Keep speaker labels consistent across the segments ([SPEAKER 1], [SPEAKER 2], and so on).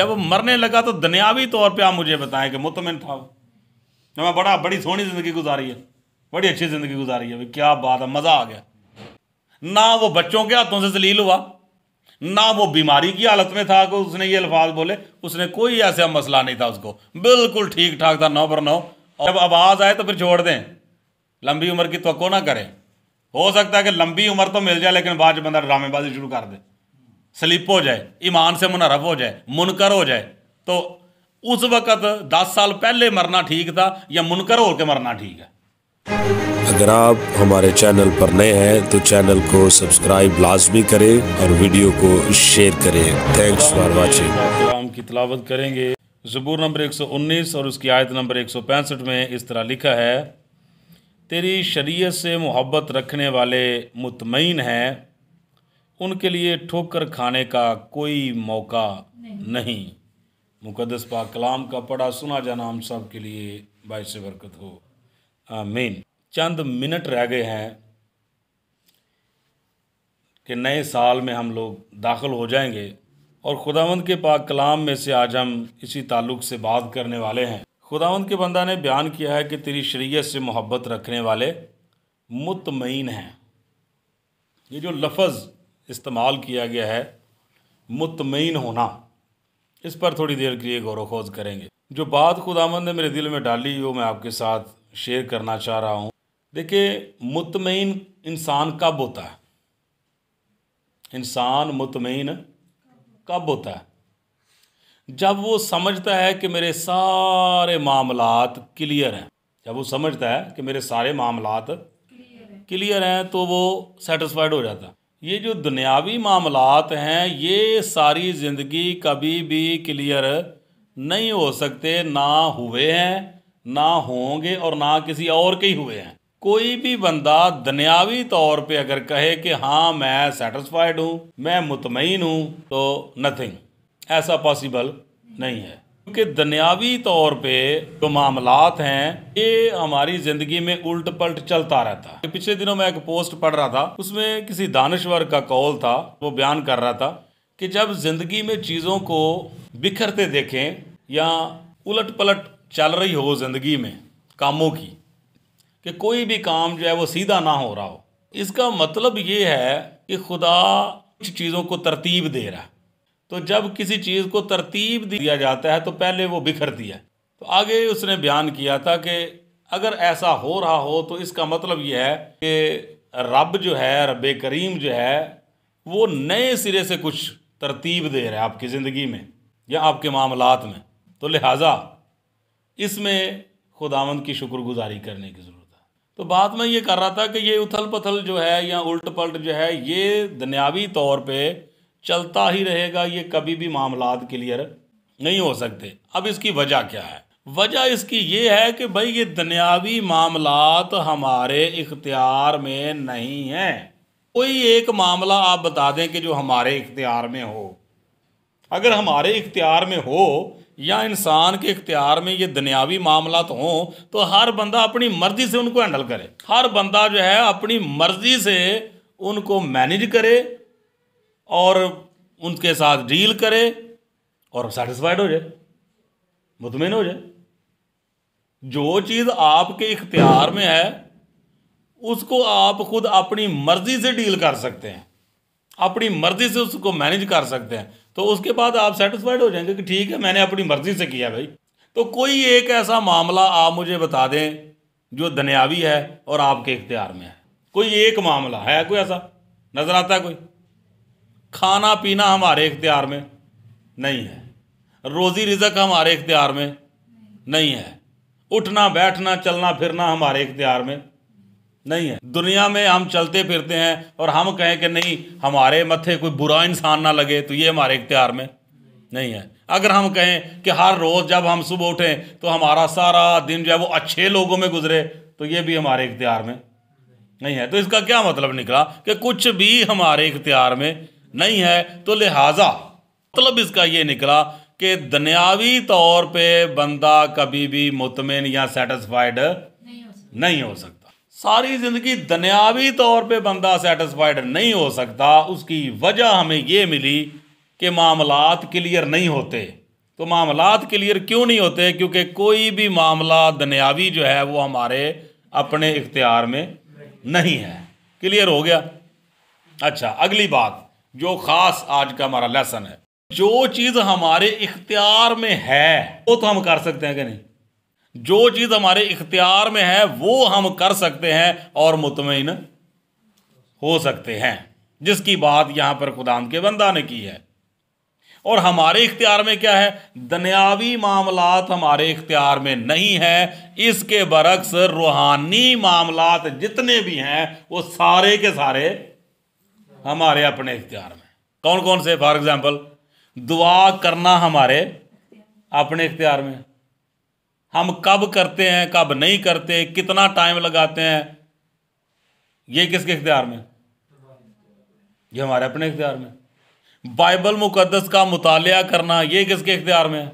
[SPEAKER 1] जब मरने लगा तो दुनियावी तौर पे आप मुझे बताएं कि मुतमिन था वो, मैं बड़ी सोहनी ज़िंदगी गुजारी है, बड़ी अच्छी ज़िंदगी गुजारी है, भाई क्या बात है, मज़ा आ गया। ना वो बच्चों के हाथों से जलील हुआ, ना वो बीमारी की हालत में था कि उसने ये अल्फाज बोले, उसने कोई ऐसा मसला नहीं था, उसको बिल्कुल ठीक ठाक था 9/9। जब आवाज़ आए तो फिर छोड़ दें, लंबी उम्र की तवक्को ना करें। हो सकता है कि लंबी उम्र तो मिल जाए लेकिन बाद में बंदा ड्रामेबाजी शुरू कर दे, स्लिप हो जाए, ईमान से मुनहरफ हो जाए, मुनकर हो जाए। तो उस वक़्त 10 साल पहले मरना ठीक था या मुनकर होकर मरना ठीक है।
[SPEAKER 2] अगर आप हमारे चैनल पर नए हैं तो चैनल को सब्सक्राइब लाजमी करें और वीडियो को शेयर करें। Thanks for watching.
[SPEAKER 1] कलाम की तिलावत करेंगे। ज़बूर नंबर 119 और उसकी आयत नंबर 165 में इस तरह लिखा है, तेरी शरीयत से मोहब्बत रखने वाले मुतमईन हैं, उनके लिए ठोकर खाने का कोई मौका नहीं। मुक़द्दस पाक कलाम का पढ़ा सुना जाना हम सब के लिए बाइस बरकत हो, आमीन। चंद मिनट रह गए हैं कि नए साल में हम लोग दाखिल हो जाएंगे और खुदावंद के पाक कलाम में से आज हम इसी ताल्लुक़ से बात करने वाले हैं। खुदावंद के बंदा ने बयान किया है कि तेरी शरीयत से मोहब्बत रखने वाले मुतमईन हैं। ये जो लफ्ज़ इस्तेमाल किया गया है मुतमईन होना, इस पर थोड़ी देर के लिए गौर खोज करेंगे। जो बात खुदावंद ने मेरे दिल में डाली वो मैं आपके साथ शेयर करना चाह रहा हूँ। देखिए, मुतमईन इंसान कब होता है? इंसान मुतमईन कब होता है? जब वो समझता है कि मेरे सारे मामलात क्लियर हैं। जब वो समझता है कि मेरे सारे मामलात क्लियर हैं तो वो सेटिस्फाइड हो जाता है। ये जो दुनियावी मामलात हैं ये सारी ज़िंदगी कभी भी क्लियर नहीं हो सकते, ना हुए हैं, ना होंगे और ना किसी और के ही हुए हैं। कोई भी बंदा दुनियावी तौर पे अगर कहे कि हाँ मैं सेटिस्फाइड हूँ, मैं मुतमईन हूँ, तो नथिंग, ऐसा पॉसिबल नहीं है। क्योंकि दुनियावी तौर पे जो मामलात हैं ये हमारी ज़िंदगी में उल्ट पलट चलता रहता है। पिछले दिनों मैं एक पोस्ट पढ़ रहा था, उसमें किसी दानश्वर का कौल था, वो बयान कर रहा था कि जब ज़िंदगी में चीज़ों को बिखरते देखें या उलट पलट चल रही हो ज़िंदगी में कामों की, कि कोई भी काम जो है वो सीधा ना हो रहा हो, इसका मतलब ये है कि खुदा कुछ चीज़ों को तरतीब दे रहा है। तो जब किसी चीज़ को तरतीब दिया जाता है तो पहले वो बिखरती है। तो आगे उसने बयान किया था कि अगर ऐसा हो रहा हो तो इसका मतलब ये है कि रब जो है, रब करीम जो है, वो नए सिरे से कुछ तरतीब दे रहा है आपकी ज़िंदगी में या आपके मामलात में। तो लिहाजा इसमें खुदावंद की शुक्रगुजारी करने की ज़रूरत है। तो बात मैं ये कर रहा था कि ये उथल पथल जो है या उल्ट पलट जो है ये दुनियावी तौर पे चलता ही रहेगा, ये कभी भी मामलात क्लियर नहीं हो सकते। अब इसकी वजह क्या है? वजह इसकी ये है कि भाई ये दुनियावी मामलात हमारे इख्तियार में नहीं है। कोई एक मामला आप बता दें कि जो हमारे इख्तियार में हो। अगर हमारे इख्तियार में हो या इंसान के इख्तियार में ये दुनियावी मामलात हों तो हर बंदा अपनी मर्जी से उनको हैंडल करे। हर बंदा जो है अपनी मर्जी से उनको मैनेज करे और उनके साथ डील करे और सेटिस्फाइड हो जाए, मुतमईन हो जाए। जो चीज़ आपके इख्तियार में है उसको आप खुद अपनी मर्जी से डील कर सकते हैं, अपनी मर्जी से उसको मैनेज कर सकते हैं, तो उसके बाद आप सेटिस्फाइड हो जाएंगे कि ठीक है मैंने अपनी मर्जी से किया भाई। तो कोई एक ऐसा मामला आप मुझे बता दें जो दुनियावी है और आपके इख्तियार में है। कोई एक मामला है, कोई ऐसा नज़र आता है? कोई खाना पीना हमारे इख्तियार में नहीं है, रोज़ी रिज़्क हमारे इख्तियार में नहीं है, उठना बैठना चलना फिरना हमारे इख्तियार में नहीं है। दुनिया में हम चलते फिरते हैं और हम कहें कि नहीं हमारे मत्थे कोई बुरा इंसान ना लगे तो ये हमारे इख्तियार में नहीं है। अगर हम कहें कि हर रोज़ जब हम सुबह उठें तो हमारा सारा दिन जो है वो अच्छे लोगों में गुजरे तो ये भी हमारे इख्तियार में नहीं है। तो इसका क्या मतलब निकला कि कुछ भी हमारे इख्तियार में नहीं है। तो लिहाजा मतलब इसका ये निकला कि दुनियावी तौर पे बंदा कभी भी मुतमिन या सेटिस्फाइड नहीं हो सकता। सारी ज़िंदगी दुनियावी तौर पे बंदा सेटिस्फाइड नहीं हो सकता। उसकी वजह हमें ये मिली कि मामलात क्लियर नहीं होते, तो मामलात क्लियर क्यों नहीं होते? क्योंकि कोई भी मामला दुनियावी जो है वो हमारे अपने इख्तियार में नहीं है। क्लियर हो गया? अच्छा, अगली बात जो ख़ास आज का हमारा लेसन है, जो चीज़ हमारे इख्तियार में है वो तो हम कर सकते हैं कि नहीं? जो चीज़ हमारे इख्तियार में है वो हम कर सकते हैं और मुतमईन हो सकते हैं, जिसकी बात यहाँ पर खुदाम के बंदा ने की है। और हमारे इख्तियार में क्या है? दुनियावी मामलात हमारे इख्तियार में नहीं है। इसके बरक्स रूहानी मामलात जितने भी हैं वो सारे के सारे हमारे अपने इख्तियार में। कौन कौन से? फॉर एग्जाम्पल, दुआ करना हमारे अपने इख्तियार में। हम कब करते हैं, कब नहीं करते, कितना टाइम लगाते हैं, ये किसके इख्तियार में? ये हमारे अपने इख्तियार में। बाइबल मुकद्दस का मुतालिया करना, ये किसके इख्तियार में है?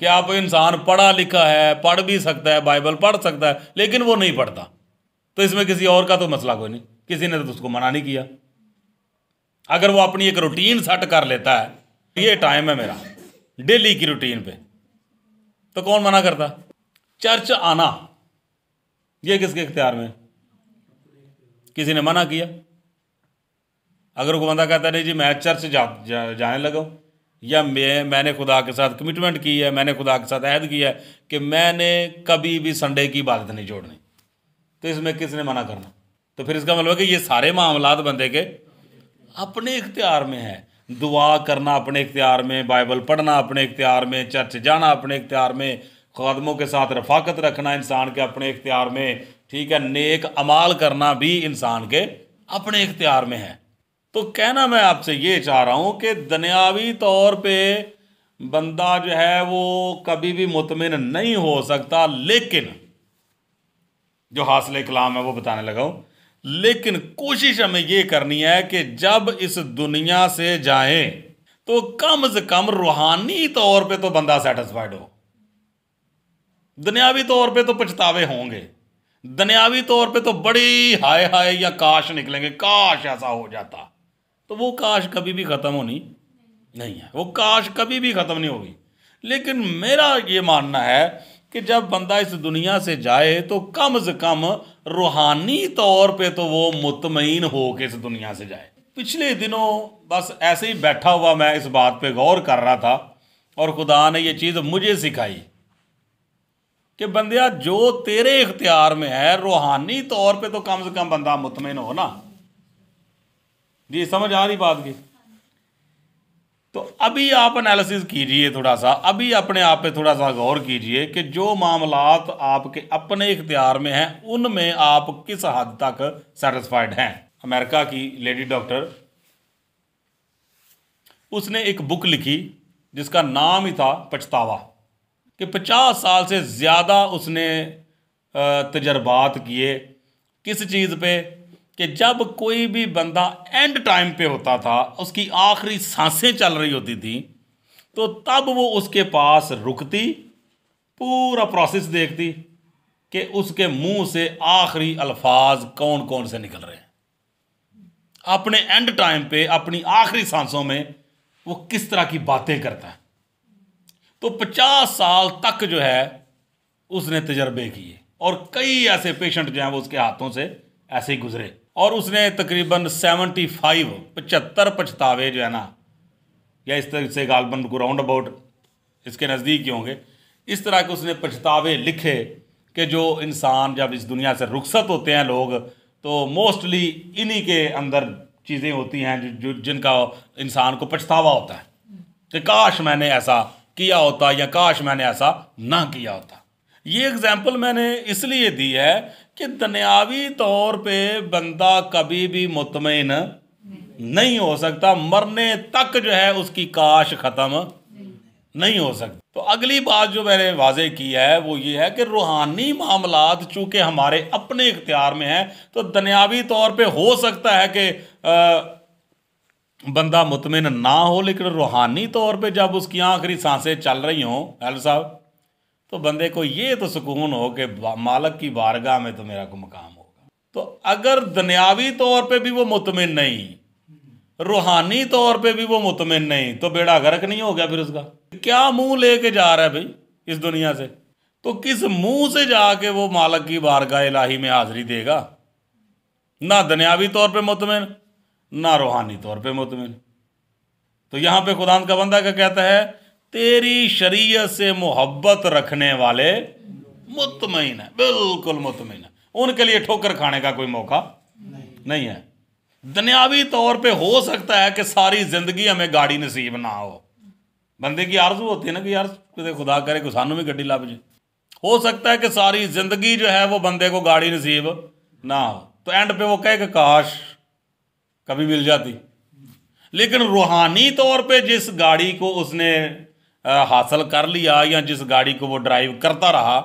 [SPEAKER 1] कि आप इंसान पढ़ा लिखा है, पढ़ भी सकता है, बाइबल पढ़ सकता है, लेकिन वो नहीं पढ़ता, तो इसमें किसी और का तो मसला कोई नहीं, किसी ने तो उसको मना नहीं किया। अगर वो अपनी एक रूटीन सेट कर लेता है, ये टाइम है मेरा डेली की रूटीन पे, तो कौन मना करता? चर्च आना, ये किसके इख्तियार में? किसी ने मना किया? अगर वो बंदा कहता नहीं जी मैं चर्च जाने लगा हूँ, या मैंने खुदा के साथ कमिटमेंट की है, मैंने खुदा के साथ अहद किया है कि मैंने कभी भी संडे की इबादत नहीं छोड़नी, तो इसमें किसने मना करना? तो फिर इसका मतलब है कि ये सारे मामलात बंदे के अपने इख्तियार में है। दुआ करना अपने इख्तियार में, बाइबल पढ़ना अपने इख्तियार में, चर्च जाना अपने इख्तियार में, ख़ादमों के साथ रफ़ाकत रखना इंसान के अपने इख्तियार में, ठीक है, नेक अमाल करना भी इंसान के अपने इख्तियार में है। तो कहना मैं आपसे ये चाह रहा हूँ कि दुनियावी तौर पे बंदा जो है वो कभी भी मुतमिन नहीं हो सकता, लेकिन जो हासिल कलाम है वो बताने लगा हूँ, लेकिन कोशिश हमें ये करनी है कि जब इस दुनिया से जाए तो कम से कम रूहानी तौर पे तो बंदा सेटिस्फाइड हो। दुनियावी तौर पे तो पछतावे होंगे, दुनियावी तौर पे तो बड़ी हाय हाय या काश निकलेंगे, काश ऐसा हो जाता, तो वो काश कभी भी ख़त्म होनी नहीं है, वो काश कभी भी ख़त्म नहीं होगी। लेकिन मेरा ये मानना है कि जब बंदा इस दुनिया से जाए तो कम से कम रूहानी तौर पे तो वो मुतमईन हो के इस दुनिया से जाए। पिछले दिनों बस ऐसे ही बैठा हुआ मैं इस बात पे गौर कर रहा था और खुदा ने ये चीज़ मुझे सिखाई कि बंदिया जो तेरे इख्तियार में है रूहानी तौर पे तो कम से कम बंदा मुतमईन हो ना। जी समझ आ रही बात की? तो अभी आप एनालिसिस कीजिए थोड़ा सा, अभी अपने आप पे थोड़ा सा गौर कीजिए कि जो मामलात आपके अपने इख्तियार में हैं उनमें आप किस हद तक सेटिस्फाइड हैं। अमेरिका की लेडी डॉक्टर, उसने एक बुक लिखी जिसका नाम ही था पछतावा, कि 50 साल से ज़्यादा उसने तजर्बात किए किस चीज़ पे, कि जब कोई भी बंदा एंड टाइम पे होता था, उसकी आखिरी सांसें चल रही होती थी, तो तब वो उसके पास रुकती, पूरा प्रोसेस देखती कि उसके मुंह से आखिरी अल्फाज कौन कौन से निकल रहे हैं, अपने एंड टाइम पे अपनी आखिरी सांसों में वो किस तरह की बातें करता है। तो 50 साल तक जो है उसने तजर्बे किए और कई ऐसे पेशेंट जो हैं वो उसके हाथों से ऐसे ही गुजरे, और उसने तकरीबन 75 पछतावे जो है ना, या इस तरह से गालबन को राउंड अबाउट इसके नज़दीक ही होंगे, इस तरह के उसने पछतावे लिखे कि जो इंसान जब इस दुनिया से रुखसत होते हैं लोग, तो मोस्टली इन्हीं के अंदर चीज़ें होती हैं जो जिनका इंसान को पछतावा होता है कि काश मैंने ऐसा किया होता या काश मैंने ऐसा ना किया होता। ये एग्जाम्पल मैंने इसलिए दी है कि दुनियावी तौर पे बंदा कभी भी मुतमईन नहीं हो सकता, मरने तक जो है उसकी काश ख़त्म नहीं हो सकती। तो अगली बात जो मैंने वाज़े की है वो ये है कि रूहानी मामलात चूँकि हमारे अपने इख्तियार में है, तो दुनियावी तौर पे हो सकता है कि बंदा मुतमिन ना हो, लेकिन रूहानी तौर पे जब उसकी आखिरी सांसें चल रही हों हेल साहब, तो बंदे को ये तो सुकून हो कि मालिक की बारगाह में तो मेरा को मकाम होगा। तो अगर दुनियावी तौर पे भी वो मुतमिन नहीं, रूहानी तौर पे भी वो मुतमिन नहीं, तो बेड़ा गर्क नहीं हो गया फिर उसका? क्या मुंह लेके जा रहा है भाई इस दुनिया से? तो किस मुंह से जाके वो मालिक की बारगाह इलाही में हाजिरी देगा? ना दुनियावी तौर पे मुतमिन, ना रूहानी तौर पे मुतमिन। तो यहाँ पे खुदा का बंदा क्या कहता है? तेरी शरीयत से मोहब्बत रखने वाले मुतमईन है, बिल्कुल मुतमईन है। उनके लिए ठोकर खाने का कोई मौका नहीं है। दुनियावी तौर पे हो सकता है कि सारी जिंदगी हमें गाड़ी नसीब ना हो। बंदे की आरज़ू होती है ना कि यार खुदा करे कि सानू भी गड्डी लभ जाए। हो सकता है कि सारी जिंदगी जो है वो बंदे को गाड़ी नसीब ना हो, तो एंड पे वो कहे कि काश कभी मिल जाती। लेकिन रूहानी तौर पे जिस गाड़ी को उसने हासिल कर लिया या जिस गाड़ी को वो ड्राइव करता रहा,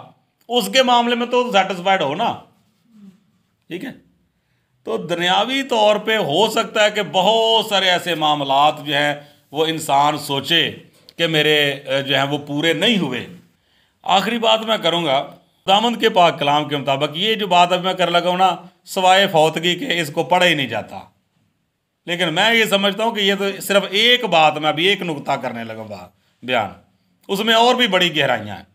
[SPEAKER 1] उसके मामले में तो सेटिस्फाइड हो ना, ठीक है। तो दुनियावी तौर पे हो सकता है कि बहुत सारे ऐसे मामलात जो हैं वो इंसान सोचे कि मेरे जो हैं वो पूरे नहीं हुए। आखिरी बात मैं करूँगा दामन के पाक कलाम के मुताबिक, ये जो बात अब मैं कर लगा हूँ ना, सवाए फौतगी के इसको पढ़ा ही नहीं जाता। लेकिन मैं ये समझता हूँ कि ये तो सिर्फ एक बात, मैं अभी एक नुक्ता करने लगा बयान, उसमें और भी बड़ी गहराइयाँ हैं।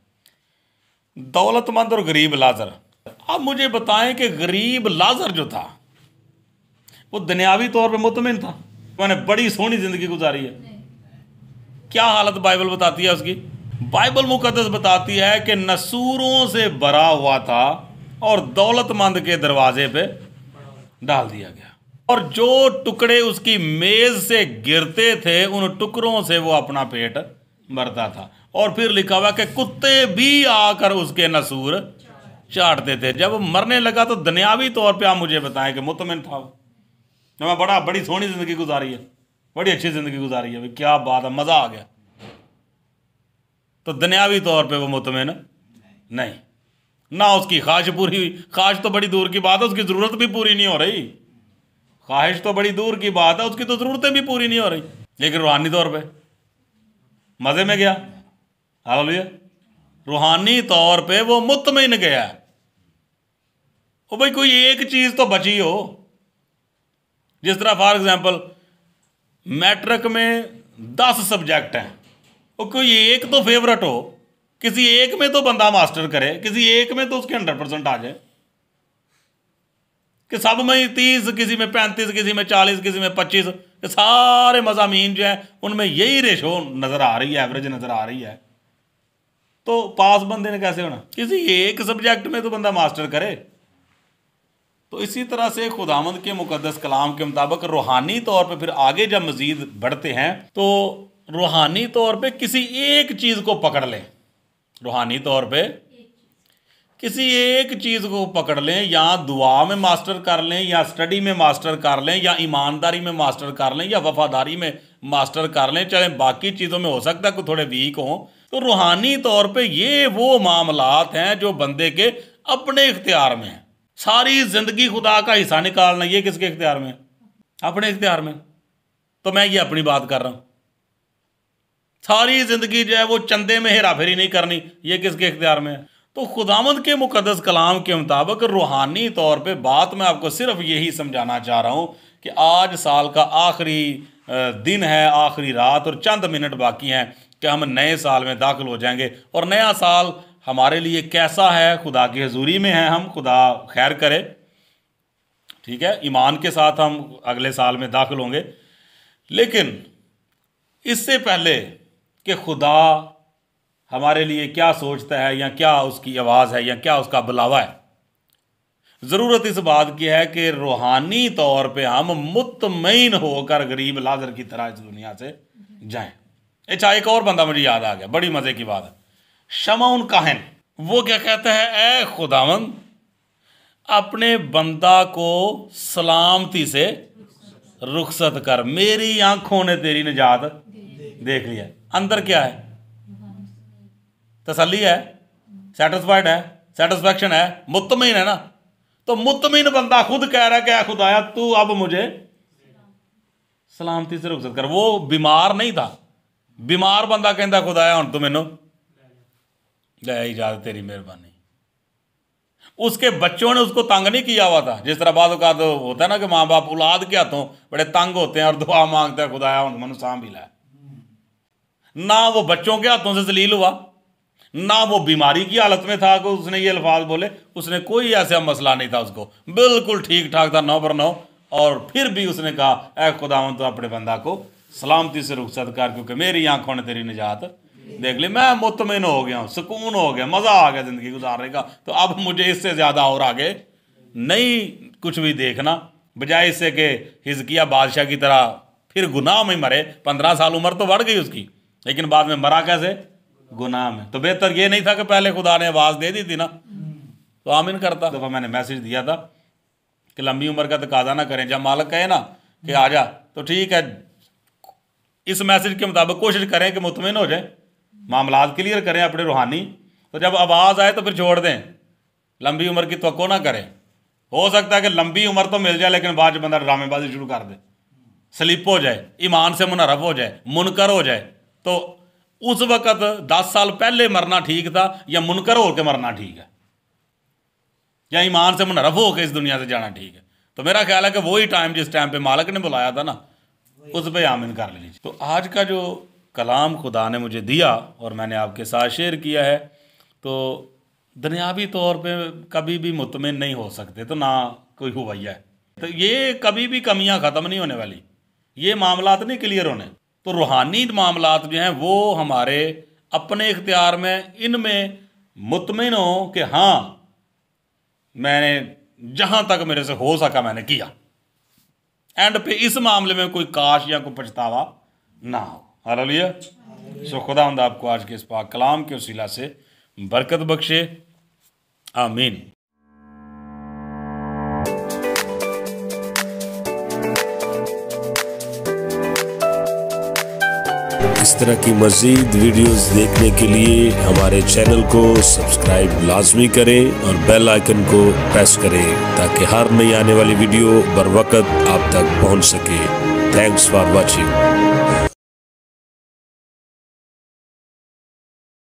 [SPEAKER 1] दौलतमंद और गरीब लाजर। अब मुझे बताएं कि गरीब लाजर जो था वो दुनियावी तौर पे मुतमिन था, मैंने बड़ी सोहनी जिंदगी गुजारी है। क्या हालत बाइबल बताती है उसकी? बाइबल मुकद्दस बताती है कि नसूरों से भरा हुआ था और दौलतमंद के दरवाजे पे डाल दिया गया, और जो टुकड़े उसकी मेज से गिरते थे उन टुकड़ों से वो अपना पेट भरता था। और फिर लिखा हुआ कि कुत्ते भी आकर उसके नसूर चाटते थे। जब मरने लगा तो दुनियावी तौर पे आप मुझे बताएं कि मुतमिन था वो। मैं बड़ी सोहनी जिंदगी गुजारी है, बड़ी अच्छी जिंदगी गुजारी है, क्या बात है, मजा आ गया। तो दुनियावी तौर पे वो मुतमिन नहीं, ना उसकी ख्वाहिश पूरी हुई। ख्वाहिश तो बड़ी दूर की बात है, उसकी ज़रूरत भी पूरी नहीं हो रही। ख्वाहिश तो बड़ी दूर की बात है, उसकी तो ज़रूरतें भी पूरी नहीं हो रही। लेकिन रूहानी तौर पे मज़े में गया। हालेलुया। रूहानी तौर पे वो मुतमिन गया। ओ भाई कोई एक चीज़ तो बची हो। जिस तरह फॉर एग्जाम्पल मैट्रिक में 10 सब्जेक्ट हैं, और कोई एक तो फेवरेट हो, किसी एक में तो बंदा मास्टर करे, किसी एक में तो उसके 100% आ जाए। कि सब में 30, किसी में 35, किसी में 40, किसी में 25, सारे मज़ामीन जो हैं उनमें यही रेशो नज़र आ रही है, एवरेज नज़र आ रही है। तो पास बंदे ने कैसे होना? किसी एक सब्जेक्ट में तो बंदा मास्टर करे। तो इसी तरह से खुदावंद के मुकद्दस कलाम के मुताबिक रूहानी तौर पे फिर आगे जब मज़ीद बढ़ते हैं तो रूहानी तौर पे किसी एक चीज़ को पकड़ लें। रूहानी तौर पे किसी एक चीज़ को पकड़ लें, या दुआ में मास्टर कर लें, या स्टडी में मास्टर कर लें, या ईमानदारी में मास्टर कर लें, या वफादारी में मास्टर कर लें। चाहे बाकी चीज़ों में हो सकता है कि थोड़े वीक हों, तो रूहानी तौर पे ये वो मामलात हैं जो बंदे के अपने इख्तियार में हैं। सारी ज़िंदगी खुदा का हिस्सा निकालना, ये किसके इख्तियार में? अपने इख्तियार में। तो मैं ये अपनी बात कर रहा हूँ। सारी ज़िंदगी जो है वो चंदे में हेरा फेरी नहीं करनी, ये किसके इख्तियार में है? तो खुदावंद के मुकद्दस कलाम के मुताबिक रूहानी तौर पे बात मैं आपको सिर्फ यही समझाना चाह रहा हूँ कि आज साल का आखिरी दिन है, आखिरी रात, और चंद मिनट बाकी हैं कि हम नए साल में दाखिल हो जाएंगे। और नया साल हमारे लिए कैसा है? खुदा की हजूरी में है हम, खुदा खैर करे, ठीक है। ईमान के साथ हम अगले साल में दाखिल होंगे। लेकिन इससे पहले कि खुदा हमारे लिए क्या सोचता है, या क्या उसकी आवाज़ है, या क्या उसका बुलावा है, ज़रूरत इस बात की है कि रूहानी तौर पे हम मुतमईन होकर गरीब लाजर की तरह इस दुनिया से जाएं। अच्छा, एक और बंदा मुझे याद आ गया, बड़ी मज़े की बात है। शमौन काहिन, वो क्या कहता है? ऐ खुदावंद, अपने बंदा को सलामती से रुखसत कर, मेरी आंखों ने तेरी निजात देख लिया। अंदर क्या है? तसल्ली है, सेटिस्फाइड है, सेटिस्फैक्शन है, मुतमईन है ना। तो मुतमईन बंदा खुद कह रहा है कि खुदाया तू अब मुझे सलामती से रुखसत कर। वो बीमार नहीं था। बीमार बंदा कहता खुदाया हुण तू मैनू ले इजाजत, तेरी मेहरबानी। उसके बच्चों ने उसको तंग नहीं किया हुआ था। जिस तरह बाद का तो होता है ना कि माँ बाप औलाद के हाथों बड़े तंग होते हैं और दुआ मांगते हैं, खुदाया मनु सांभ भी लाए। ना वो बच्चों के हाथों से जलील हुआ, ना वो बीमारी की हालत में था कि उसने ये अल्फाज बोले। उसने कोई ऐसा मसला नहीं था, उसको बिल्कुल ठीक ठाक था, 9 पर 9। और फिर भी उसने कहा, ऐ खुदावन तो अपने बंदा को सलामती से रुखसत कर, क्योंकि मेरी आंखों ने तेरी निजात देख ली। मैं मुतमिन हो गया हूँ, सुकून हो गया, मज़ा आ गया ज़िंदगी गुजारने का। तो अब मुझे इससे ज़्यादा और आगे नहीं कुछ भी देखना, बजाय इससे कि हिजकिया बादशाह की तरह फिर गुनाह में मरे। 15 साल उम्र तो बढ़ गई उसकी, लेकिन बाद में मरा कैसे? गुनाह में। तो बेहतर ये नहीं था कि पहले खुदा ने आवाज़ दे दी थी ना, तो आमीन करता। दफ़ा मैंने मैसेज दिया था कि लंबी उम्र का तकाजा ना करें। जब मालिक कहे ना कि आ जा, तो ठीक है, इस मैसेज के मुताबिक कोशिश करें कि मुतमिन हो जाए, मामलात क्लियर करें अपने रूहानी। तो जब आवाज़ आए तो फिर छोड़ दें, लंबी उम्र की तवक्को ना करें। हो सकता है कि लंबी उम्र तो मिल जाए, लेकिन बाद में बंदा ड्रामेबाजी शुरू कर दे, स्लिप हो जाए, ईमान से मुनहरफ हो जाए, मुनकर हो जाए। तो उस वक़्त 10 साल पहले मरना ठीक था, या मुनकर होकर मरना ठीक है, या ईमान से मुनहरफ होकर इस दुनिया से जाना ठीक है? तो मेरा ख्याल है कि वही टाइम जिस टाइम पे मालिक ने बुलाया था ना, उस पर आमीन कर लीजिए। तो आज का जो कलाम खुदा ने मुझे दिया और मैंने आपके साथ शेयर किया है, तो दुनियावी तौर पे कभी भी मुतमिन नहीं हो सकते, तो ना कोई हुवैया है। तो ये कभी भी कमियां ख़त्म नहीं होने वाली, ये मामलात नहीं क्लियर होने। तो रूहानी मामलात जो हैं वो हमारे अपने इख्तियार में, इनमें मुतमिन हो कि हाँ मैंने जहाँ तक मेरे से हो सका मैंने किया, एंड पे इस मामले में कोई काश या कोई पछतावा ना हो। हालेलुया। सो खुदावंद आपको आज के इस पाक कलाम के वसीला से बरकत बख्शे। आमीन।
[SPEAKER 2] इस तरह की मज़ीद वीडियोस देखने के लिए हमारे चैनल को सब्सक्राइब लाजमी करें और बेल आइकन को प्रेस करें, ताकि हर नई आने वाली वीडियो बर वक्त आप तक पहुंच सके। Thanks for watching.